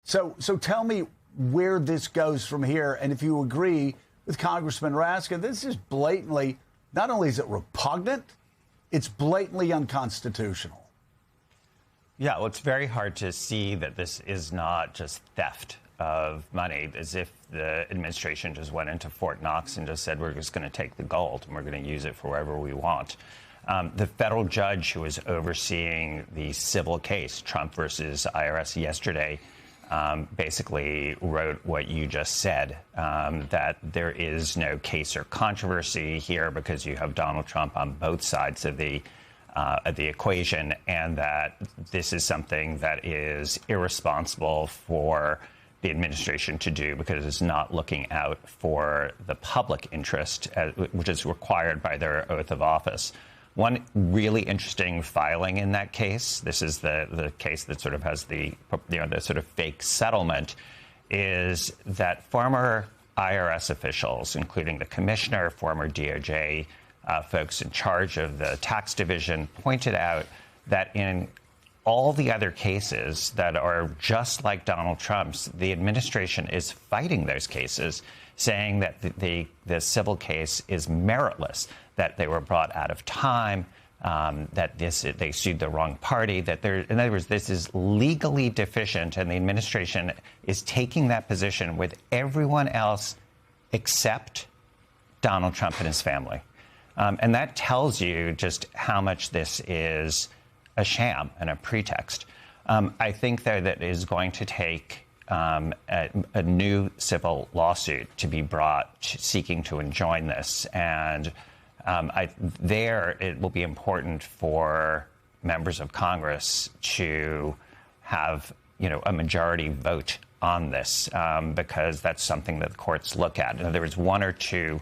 So tell me where this goes from here, and if you agree with Congressman Raskin, this is blatantly, not only is it repugnant, it's blatantly unconstitutional. Yeah, well, it's very hard to see that this is not just theft of money, as if the administration just went into Fort Knox and just said, we're just going to take the gold and we're going to use it for wherever we want. The federal judge who was overseeing the civil case, Trump versus IRS, yesterday, basically wrote what you just said, that there is no case or controversy here because you have Donald Trump on both sides of the equation, and that this is something that is irresponsible for the administration to do because it's not looking out for the public interest, which is required by their oath of office. One really interesting filing in that case, this is the case that sort of has the sort of fake settlement, is that former IRS officials, including the commissioner, former DOJ folks in charge of the tax division, pointed out that in all the other cases that are just like Donald Trump's, the administration is fighting those cases, saying that the civil case is meritless, that they were brought out of time, that they sued the wrong party, that in other words, this is legally deficient, and the administration is taking that position with everyone else except Donald Trump and his family. And that tells you just how much this is a sham and a pretext. I think, though, that it is going to take a new civil lawsuit to be brought seeking to enjoin this. And it will be important for members of Congress to have, a majority vote on this, because that's something that the courts look at. In other words, one or two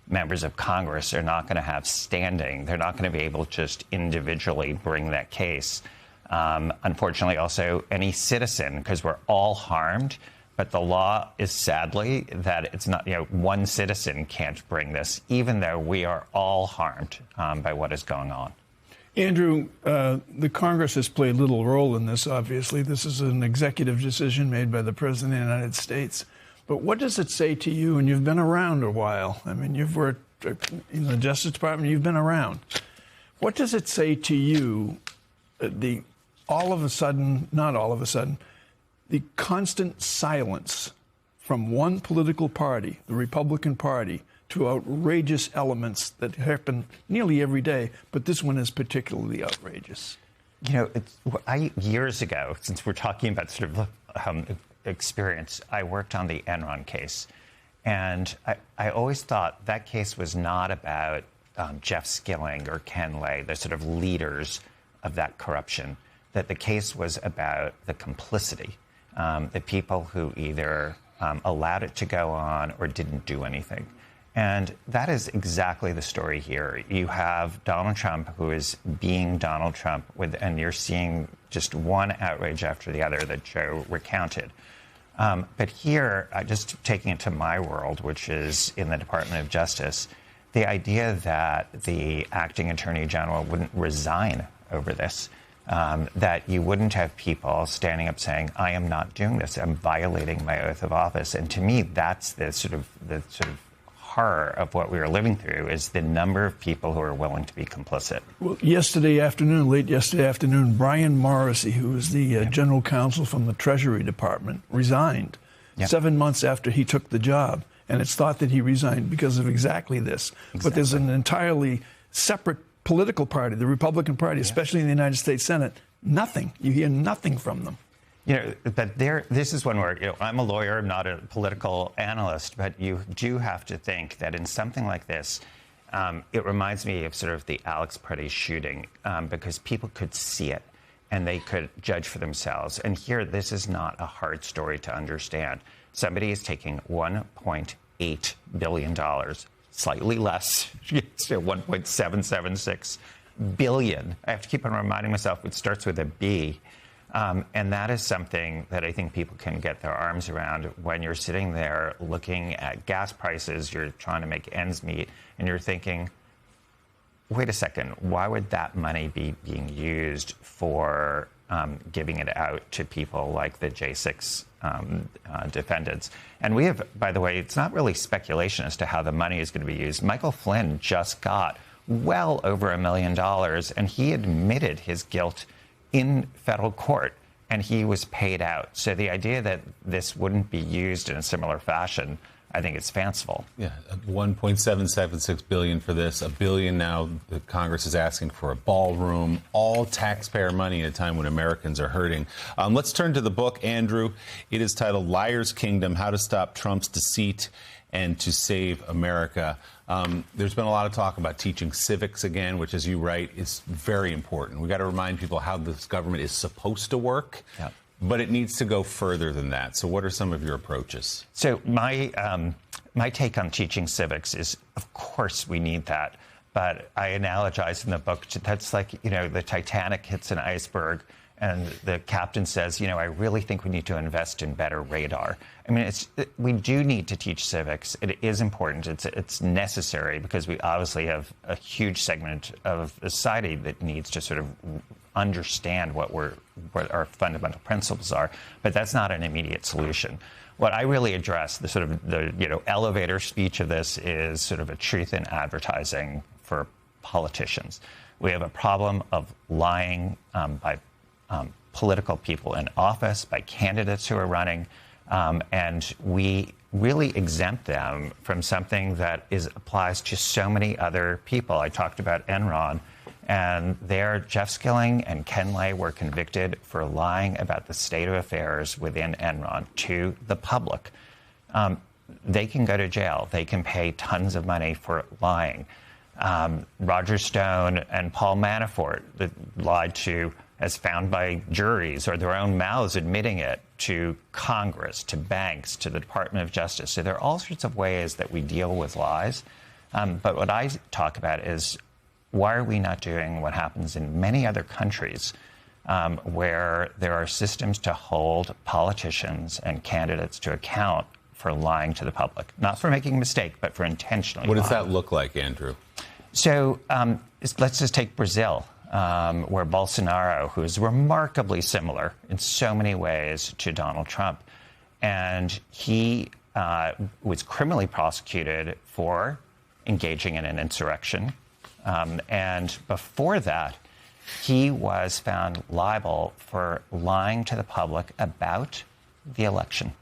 members of Congress are not going to have standing. They're not going to be able to just individually bring that case. Unfortunately, also any citizen, because we're all harmed. But the law is sadly that it's not, one citizen can't bring this, even though we are all harmed by what is going on. Andrew, the Congress has played little role in this, obviously. This is an executive decision made by the President of the United States. But what does it say to you? And you've been around a while. I mean, you've worked in the Justice Department. You've been around. What does it say to you, all of a sudden, not all of a sudden, the constant silence from one political party, the Republican Party, to outrageous elements that happen nearly every day, but this one is particularly outrageous? Years ago, since we're talking about sort of experience, I worked on the Enron case. And I always thought that case was not about Jeff Skilling or Ken Lay, the sort of leaders of that corruption, that the case was about the complicity, the people who either allowed it to go on or didn't do anything. And that is exactly the story here. You have Donald Trump, who is being Donald Trump, and you're seeing just one outrage after the other that Joe recounted. But here, just taking it to my world, which is in the Department of Justice, the idea that the acting attorney general wouldn't resign over this, that you wouldn't have people standing up saying, I am not doing this, I'm violating my oath of office. And to me, that's the sort of horror of what we are living through, is the number of people who are willing to be complicit. Well, late yesterday afternoon, Brian Morrissey, who was the general counsel from the Treasury Department, resigned 7 months after he took the job. And it's thought that he resigned because of exactly this. But there's an entirely separate political party, the Republican Party, especially in the United States Senate. Nothing. You hear nothing from them. But this is one where, I'm a lawyer, I'm not a political analyst, but you do have to think that in something like this, it reminds me of sort of the Alex Preddy shooting, because people could see it and they could judge for themselves. And here, this is not a hard story to understand. Somebody is taking $1.8 billion, slightly less, $1.776 billion. I have to keep on reminding myself it starts with a B. And that is something that I think people can get their arms around when you're sitting there looking at gas prices, you're trying to make ends meet, and you're thinking, wait a second, why would that money be being used for giving it out to people like the J6 defendants. And we have, by the way, it's not really speculation as to how the money is going to be used. Michael Flynn just got well over $1 million, and he admitted his guilt in federal court, and he was paid out. So the idea that this wouldn't be used in a similar fashion, I think it's fanciful. Yeah, $1.776 billion for this, $1 billion now. The Congress is asking for a ballroom, all taxpayer money at a time when Americans are hurting. Let's turn to the book, Andrew. It is titled Liar's Kingdom: How to Stop Trump's Deceit and to Save America. There's been a lot of talk about teaching civics again, which, as you write, is very important. We got to remind people how this government is supposed to work. Yep. But it needs to go further than that. So what are some of your approaches? So my take on teaching civics is, of course, we need that. But I analogize in the book, that's like, the Titanic hits an iceberg and the captain says, I really think we need to invest in better radar. I mean, we do need to teach civics. It is important. It's necessary because we obviously have a huge segment of society that needs to sort of understand what our fundamental principles are. But that's not an immediate solution. What I really address, the elevator speech of this, is sort of a truth in advertising for politicians. We have a problem of lying by political people in office, by candidates who are running, and we really exempt them from something that applies to so many other people. I talked about Enron, and there Jeff Skilling and Ken Lay were convicted for lying about the state of affairs within Enron to the public. They can go to jail. They can pay tons of money for lying. Roger Stone and Paul Manafort that lied to, as found by juries or their own mouths admitting it, to Congress, to banks, to the Department of Justice. So there are all sorts of ways that we deal with lies. But what I talk about is, why are we not doing what happens in many other countries where there are systems to hold politicians and candidates to account for lying to the public? Not for making a mistake, but for intentionally lying. What does that look like, Andrew? So let's just take Brazil, where Bolsonaro, who is remarkably similar in so many ways to Donald Trump, and he was criminally prosecuted for engaging in an insurrection. And before that, he was found liable for lying to the public about the election.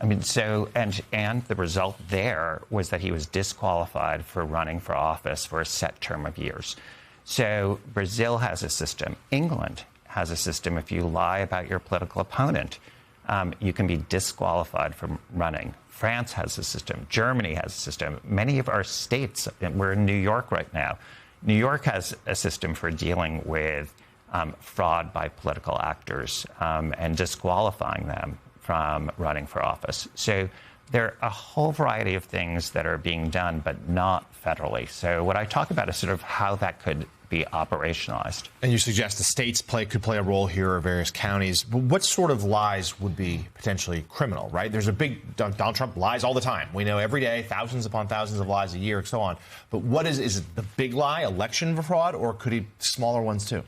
I mean, so, and the result there was that he was disqualified for running for office for a set term of years. So Brazil has a system. England has a system. If you lie about your political opponent, you can be disqualified from running. France has a system. Germany has a system. Many of our states, and we're in New York right now, New York has a system for dealing with fraud by political actors and disqualifying them from running for office. So there are a whole variety of things that are being done, but not federally. So what I talk about is sort of how that could be operationalized. And you suggest the states could play a role here, or various counties. But what sort of lies would be potentially criminal, right? There's a big, Donald Trump lies all the time. We know every day, thousands upon thousands of lies a year and so on. But what is it the big lie, election fraud, or could he smaller ones too?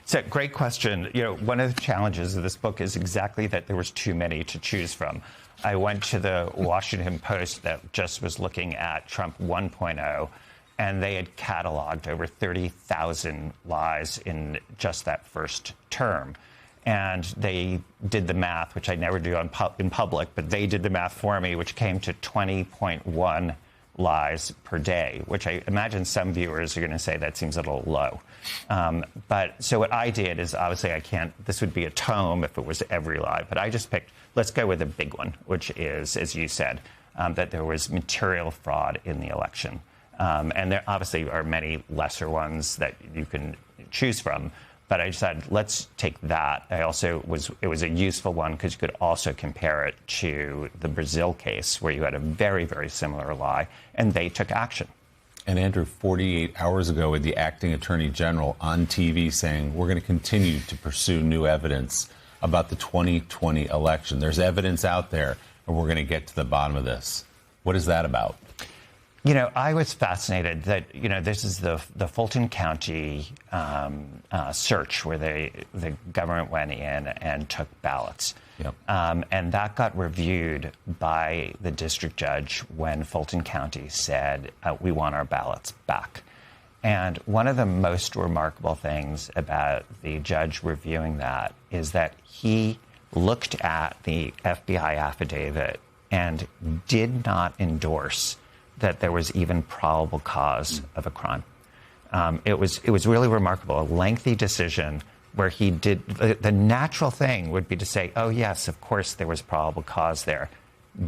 So, great question. One of the challenges of this book is exactly that there was too many to choose from. I went to the Washington Post that just was looking at Trump 1.0, and they had cataloged over 30,000 lies in just that first term. And they did the math, which I never do in public, but they did the math for me, which came to 20.1 lies per day, which I imagine some viewers are going to say that seems a little low. But so what I did is, obviously this would be a tome if it was every lie, but I just picked, let's go with a big one, which is, as you said, that there was material fraud in the election. And there obviously are many lesser ones that you can choose from. But I decided, let's take that. It was a useful one because you could also compare it to the Brazil case, where you had a very, very similar lie, and they took action. And Andrew, 48 hours ago, with the acting attorney general on TV saying, we're going to continue to pursue new evidence about the 2020 election. There's evidence out there, and we're going to get to the bottom of this. What is that about? I was fascinated that, this is the Fulton County search where the government went in and took ballots. Yep. And that got reviewed by the district judge when Fulton County said, we want our ballots back. And one of the most remarkable things about the judge reviewing that is that he looked at the FBI affidavit and did not endorse that there was even probable cause of a crime. It was really remarkable, a lengthy decision where he did, the natural thing would be to say, oh yes, of course there was probable cause there,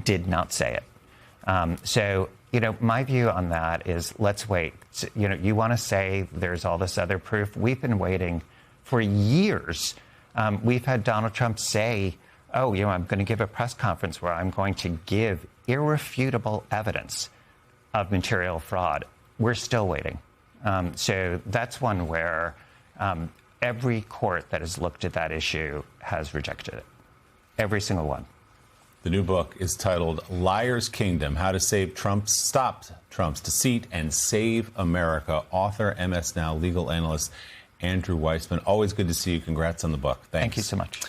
did not say it. So, my view on that is let's wait. So, you want to say there's all this other proof? We've been waiting for years. We've had Donald Trump say, oh, I'm going to give a press conference where I'm going to give irrefutable evidence of material fraud. We're still waiting. So that's one where every court that has looked at that issue has rejected it. Every single one. The new book is titled Liar's Kingdom, How to Stop Trump's Deceit and Save America. Author, MS Now legal analyst Andrew Weissmann. Always good to see you. Congrats on the book. Thanks. Thank you so much.